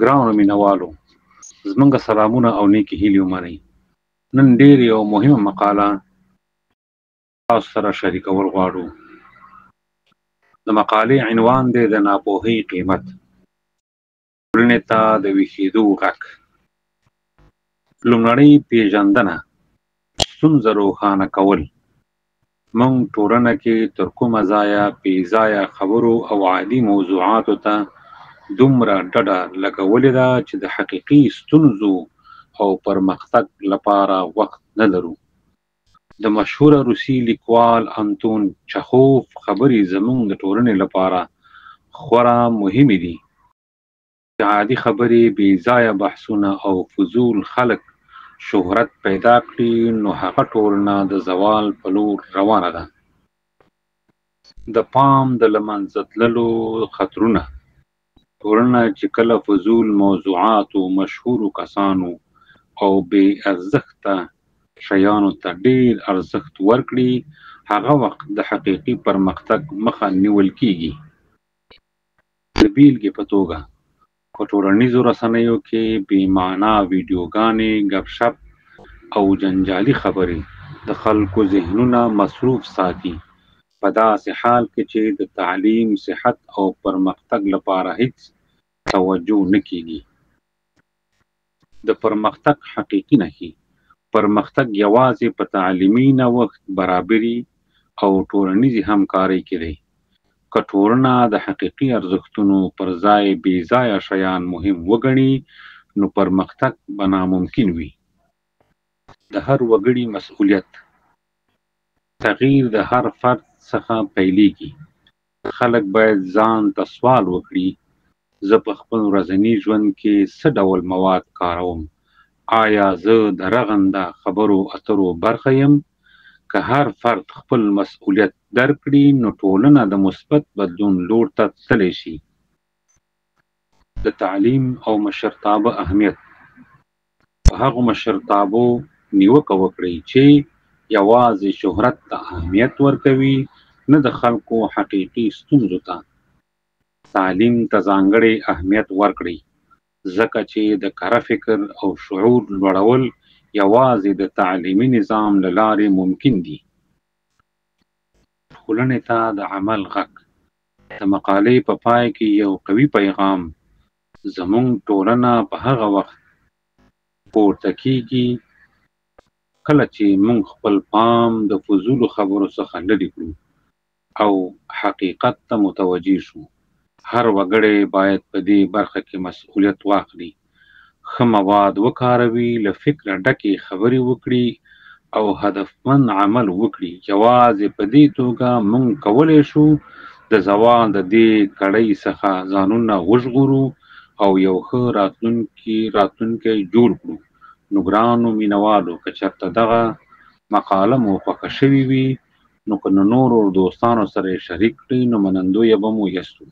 ګرانو مینوالو، زمونږ سلامونه او نیکې هیلې ومنئ. نن ډېر یو مهمه مقاله تاسو سره شریکول غواړو. د مقالې عنوان دی د ناپوهۍ قیمت، ټولنې ته د ویښېدو غږ. لومړنۍ پیژندنه، ستونزه روښانه کول. موږ ټولنه کې تر کومه ځایه بې ځایه خبرو او عادي موضوعاتو ته دومره ډډه لګولې ده چې د حقیقي ستونزو او پرمختګ لپاره وخت نه لرو. د مشهوره روسي لیکوال انتون چخوف خبرې زموږ د ټولنې لپاره خورا مهمې دي. عادي خبرې، بې ځایه بحثونه او فضول خلک شهرت پیدا کړي، نو هغه ټولنه د زوال په لور روانه ده. د پام د له منځه تللو خطرونه. ټولنه چې کله فضول موضوعاتو، مشهورو کسانو او بې ارزښته شیانو ته ډېر ارزښت ورکړي، هغه وخت د حقیقي پرمختګ مخه نیول کیږي. د بیلګې په توګه په ټولنیزو رسنیو کې بې معنا ویډیوګانې، ګپ شپ او جنجالي خبرې د خلکو ذهنونه مصروف ساتي، په داسې حال کې چې د تعلیم، صحت او پرمختګ لپاره هیڅ توجه نه کیږي. د پرمختګ حقیقي نښې. پرمختګ یوازې په تعلیمي نوښت، برابري او ټولنیزې همکارۍ کې دی. که ټولنه د حقیقي ارزښتونو پر ځای بې ځایه شیان مهم وګڼي، نو پرمختګ به ناممکن وي. د هر وګړي مسؤلیت. تغییر د هر فرد څخه پیلېږي. خلک باید ځان ته سوال وکړي: زه په خپل ورځني ژوند کې څه ډول مواد کاروم؟ آیا زه د رغنده خبرو اترو برخه یم؟ که هر فرد خپل مسؤلیت درک کړي، نو ټولنه د مثبت بدلون لور ته تللی شي. د تعلیم او مشرتابه اهمیت. په هغو مشرتابو نیوکه وکړئ چې یوازې شهرت ته اهمیت ورکوي، نه د خلکو حقیقي ستونزو ته. تعلیم ته ځانګړی اهمیت ورکړئ، ځکه چې د کره فکر او شعور لوړول یوازې د تعلیمي نظام له لارې ممکن دي. ټولنې ته د عمل غږ. د مقالې په پای کې یو قوي پیغام: زموږ ټولنه په هغه وخت پورته کیږي کله چې موږ خپل پام د فضولو خبرو څخه لرې کړو او حقیقت ته متوجه شو. هر وګړی باید په دې برخه کې مسؤلیت واخلي، ښه مواد وکاروي، له فکره ډکې خبرې وکړي او هدفمند عمل وکړي. یوازې په دې توګه موږ کولی شو د زوال د دې کړۍ څخه ځانونه وژغورو او یو ښه راتلونکی جوړ کړو. نو ګرانو مینوالو، که چېرته دغه مقاله مو خوښه شوې وي، نو که نورو دوستانو سره یې شریک کړئ، نو منندویه به مو یستو.